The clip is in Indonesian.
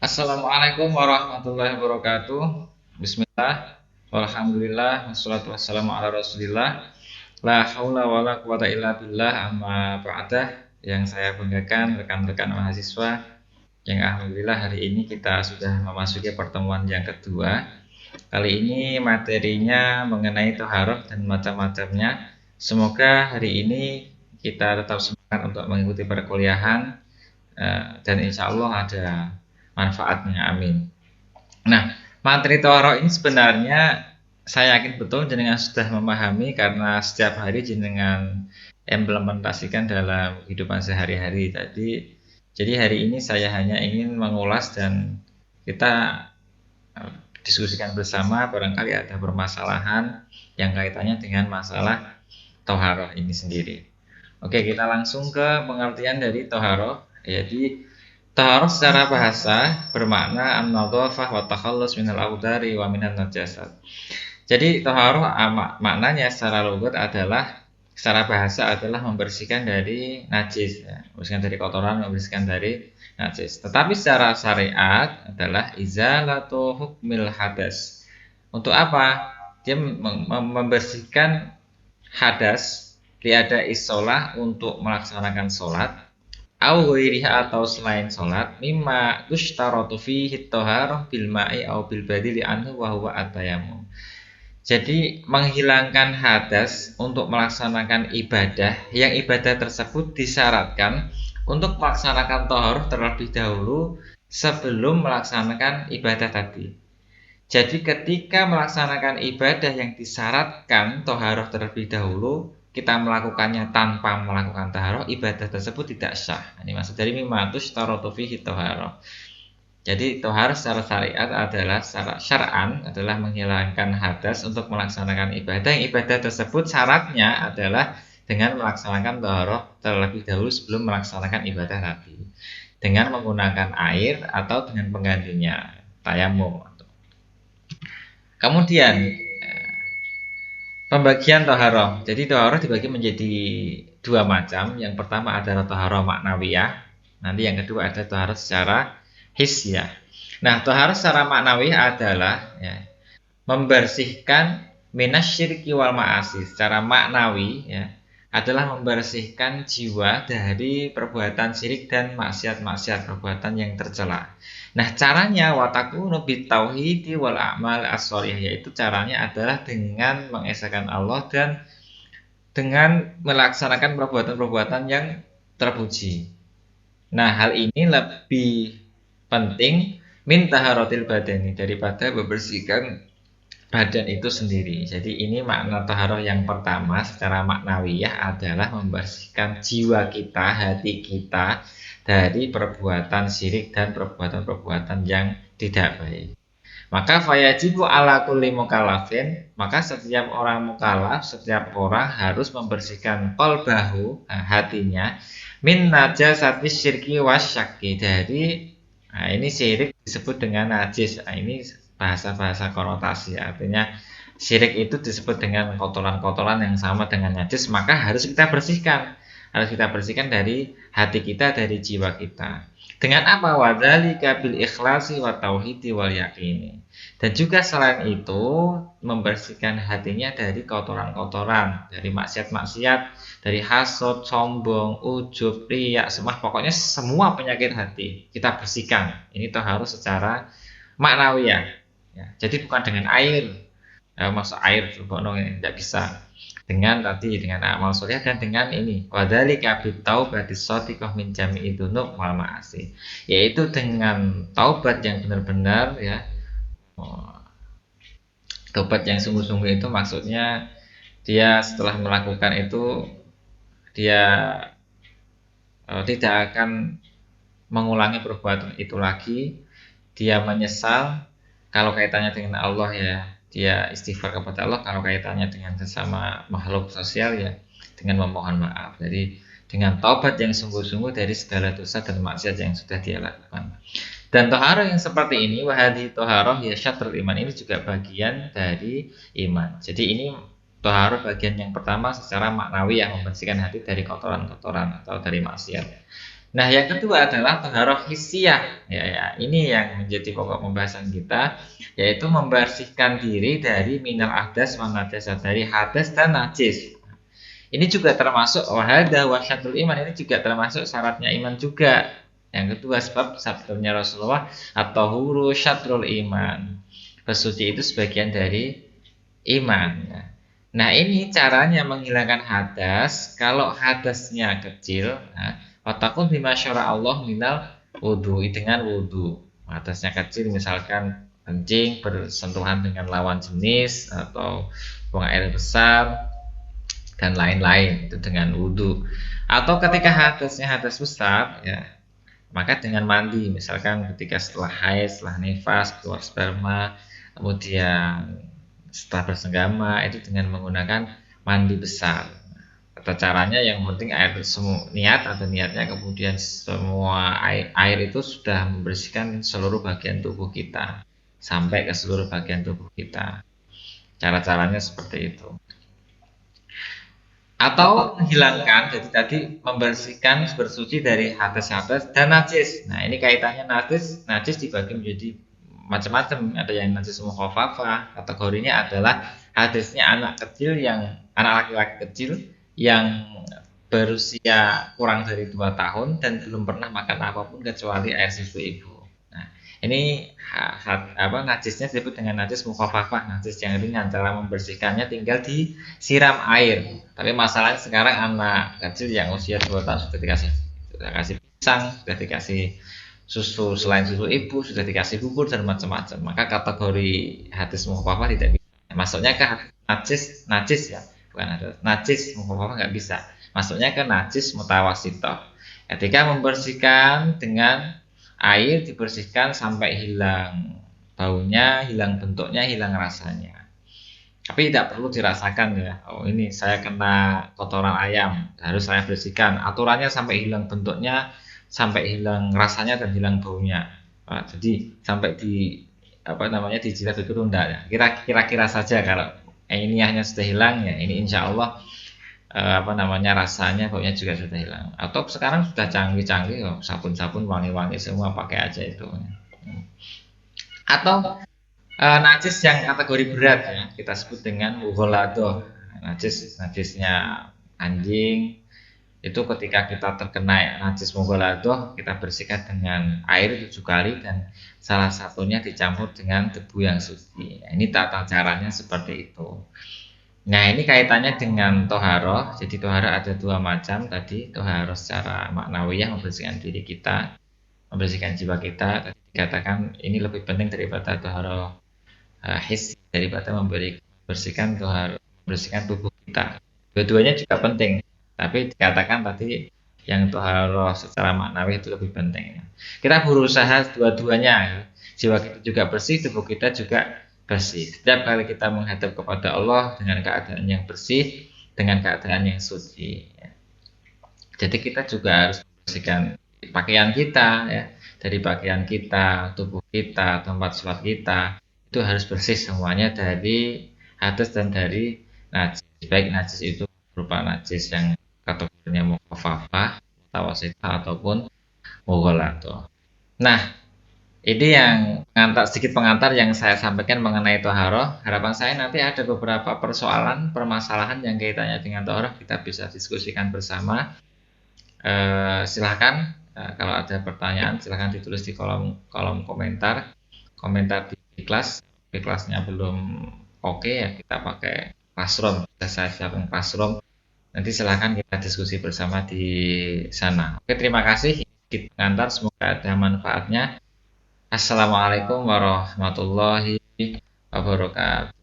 Assalamualaikum warahmatullahi wabarakatuh. Bismillah, walhamdulillah, wassalatu wassalamu ala rasulillah. La haula wala quwata illa billah amma ba'dah. Yang saya banggakan rekan-rekan mahasiswa yang alhamdulillah hari ini kita sudah memasuki pertemuan yang kedua. Kali ini materinya mengenai toharoh dan macam-macamnya. Semoga hari ini kita tetap semangat untuk mengikuti perkuliahan dan insya Allah ada manfaatnya, amin. Nah, materi Tawaro ini sebenarnya saya yakin betul jenengan sudah memahami karena setiap hari jenengan implementasikan dalam kehidupan sehari-hari tadi. Jadi hari ini saya hanya ingin mengulas dan kita diskusikan bersama barangkali ada permasalahan yang kaitannya dengan masalah Toharoh ini sendiri. Oke, kita langsung ke pengertian dari Toharoh. Jadi taharuf secara bahasa bermakna an-nadhafah wa takhallus minal audari wa minan najasat. Jadi taharuf maknanya secara logat adalah secara bahasa adalah membersihkan dari najis, ya. Membersihkan dari kotoran, membersihkan dari najis. Tetapi secara syariat adalah izalatu hukmil hadas. Untuk apa? Dia membersihkan hadas liada isolah untuk melaksanakan sholat au ghairiha atau selain sholat mimma tushtaratu fihi thaharah bil ma'i au bil badili anhu wa huwa at-tayammum. Jadi menghilangkan hadas untuk melaksanakan ibadah yang ibadah tersebut disyaratkan untuk melaksanakan thaharah terlebih dahulu sebelum melaksanakan ibadah tadi. Jadi ketika melaksanakan ibadah yang disyaratkan thaharah terlebih dahulu kita melakukannya tanpa melakukan taharah, ibadah tersebut tidak sah. Ini maksud dari mimatus tarotu fihi taharah. Jadi taharah secara syariat adalah secara syar'an adalah menghilangkan hadas untuk melaksanakan ibadah. Yang ibadah tersebut syaratnya adalah dengan melaksanakan taharah terlebih dahulu sebelum melaksanakan ibadah tadi. Dengan menggunakan air atau dengan penggantinya, tayamum. Kemudian pembagian toharoh. Jadi toharoh dibagi menjadi dua macam. Yang pertama adalah toharoh maknawiyah. Nanti yang kedua ada toharoh secara hisyah. Nah, toharoh secara maknawiyah adalah membersihkan minasyirki wal ma'asi. Secara maknawi adalah membersihkan jiwa dari perbuatan syirik dan maksiat-maksiat, perbuatan yang tercela. Nah, caranya watakunu bitauhidi wal a'mal as-sholihah, yaitu caranya adalah dengan mengesahkan Allah dan dengan melaksanakan perbuatan-perbuatan yang terpuji. Nah, hal ini lebih penting min taharatil badani daripada membersihkan badan itu sendiri. Jadi ini makna taharah yang pertama secara maknawiyah adalah membersihkan jiwa kita, hati kita dari perbuatan syirik dan perbuatan-perbuatan yang tidak baik. Maka fayajibu ala kulli mukallafin, maka setiap orang mukallaf, setiap orang harus membersihkan qalbahu, hatinya, min najasati syirki wasyaki, dari ini syirik disebut dengan najis. Ini bahasa-bahasa konotasi, artinya syirik itu disebut dengan kotoran-kotoran yang sama dengan najis, maka harus kita bersihkan. Harus kita bersihkan dari hati kita, dari jiwa kita. Dengan apa? Wadzalika bil ikhlasi wa tauhidi wal yaqini. Dan juga selain itu membersihkan hatinya dari kotoran-kotoran, dari maksiat-maksiat, dari hasad, sombong, ujub, riya, pokoknya semua penyakit hati kita bersihkan. Ini tuh harus secara maknawiyah. Jadi bukan dengan air, masuk air ini tidak bisa. Dengan amal soleh dan dengan ini wadzalika bitaubati shadiqah min jami'i dzunub wal ma'asi, yaitu dengan taubat yang benar-benar taubat yang sungguh-sungguh itu maksudnya dia setelah melakukan itu dia tidak akan mengulangi perbuatan itu lagi, dia menyesal kalau kaitannya dengan Allah dia istighfar kepada Allah, kalau kaitannya dengan sesama makhluk sosial dengan memohon maaf. Jadi dengan taubat yang sungguh-sungguh dari segala dosa dan maksiat yang sudah dia lakukan. Dan toharoh yang seperti ini, wahadi toharoh syatrul iman, ini juga bagian dari iman. Jadi ini toharoh bagian yang pertama secara maknawi yang membersihkan hati dari kotoran-kotoran atau dari maksiat. Nah, yang kedua adalah toharoh hissiyah. Ini yang menjadi pokok pembahasan kita, yaitu membersihkan diri dari minal ahdas wa najasah, dari hadas dan najis. Ini juga termasuk wahada wa syatrul iman, ini juga termasuk syaratnya iman juga. Yang kedua, sebab sabdanya Rasulullah atau huru syatrul iman. Bersuci itu sebagian dari iman. Nah, ini caranya menghilangkan hadas. Kalau hadasnya kecil, watakun bima syara Allah minal wudhu, dengan wudhu. Hadasnya kecil, misalkan kencing bersentuhan dengan lawan jenis atau buang air besar dan lain-lain, itu dengan wudhu. Atau ketika hadasnya hadas besar, ya maka dengan mandi, misalkan ketika setelah haid, setelah nifas, keluar sperma, kemudian setelah bersenggama, itu dengan menggunakan mandi besar. Kata caranya yang penting air semua niat atau niatnya, kemudian semua air itu sudah membersihkan seluruh bagian tubuh kita sampai ke seluruh bagian tubuh kita. Cara-caranya seperti itu. Atau menghilangkan, jadi tadi membersihkan, bersuci dari hadas-hadas dan najis. Nah, ini kaitannya najis dibagi menjadi macam-macam. Ada yang najis mukhafafah, kategorinya adalah hadasnya anak kecil, yang anak laki-laki kecil yang berusia kurang dari 2 tahun dan belum pernah makan apapun kecuali air susu ibu. Nah, ini najisnya disebut dengan najis mukhafafah, najis yang ringan. Cara membersihkannya tinggal disiram air. Tapi masalahnya sekarang anak kecil yang usia 2 tahun sudah dikasih pisang, sudah dikasih susu selain susu ibu, sudah dikasih bubur dan macam-macam. Maka kategori hadis mukhafafah tidak bisa. Masuknya ke najis ya, bukan ada najis mukhafafah, nggak bisa. Masuknya ke najis mutawasitoh. Ketika membersihkan dengan air, dibersihkan sampai hilang baunya, hilang bentuknya, hilang rasanya. Tapi tidak perlu dirasakan ya. Oh, ini saya kena kotoran ayam, harus saya bersihkan. Aturannya sampai hilang bentuknya, sampai hilang rasanya dan hilang baunya. Jadi sampai dijilat itu enggak ya. Kira-kira saja kalau ilmiahnya sudah hilang ya, ini insya Allah rasanya baunya juga sudah hilang. Atau sekarang sudah canggih-canggih kok, sabun-sabun wangi-wangi semua, pakai aja itu. Atau najis yang kategori berat ya, kita sebut dengan mughaladhah. Najisnya anjing itu ketika kita terkena najis mughaladhah, kita bersihkan dengan air 7 kali dan salah satunya dicampur dengan debu yang suci. Ini tata caranya seperti itu. Nah, ini kaitannya dengan toharoh. Jadi toharoh ada 2 macam tadi. Toharoh secara maknawiyah, membersihkan diri kita, membersihkan jiwa kita. Tadi dikatakan ini lebih penting daripada toharoh hissi, daripada membersihkan toharoh, membersihkan tubuh kita. Dua-duanya juga penting. Tapi dikatakan tadi yang toharoh secara maknawi itu lebih penting. Kita berusaha dua-duanya. Jiwa kita juga bersih, tubuh kita juga bersih. Setiap kali kita menghadap kepada Allah dengan keadaan yang bersih, dengan keadaan yang suci. Jadi kita juga harus membersihkan pakaian kita, ya, dari pakaian kita, tubuh kita, tempat sholat kita, itu harus bersih semuanya dari hadas dan dari najis. Baik najis itu berupa najis yang kategorinya mukhafafah, mutawasithah ataupun mughaladhah. Nah, ini yang sedikit pengantar yang saya sampaikan mengenai toharoh. Harapan saya nanti ada beberapa permasalahan yang kaitannya dengan toharoh, kita bisa diskusikan bersama. Silahkan kalau ada pertanyaan silahkan ditulis di kolom komentar di kelas. Di kelasnya belum oke ya, kita pakai Classroom, saya siapkan Classroom. Nanti silahkan kita diskusi bersama di sana. Oke, terima kasih. Sedikit pengantar, semoga ada manfaatnya. Assalamualaikum warahmatullahi wabarakatuh.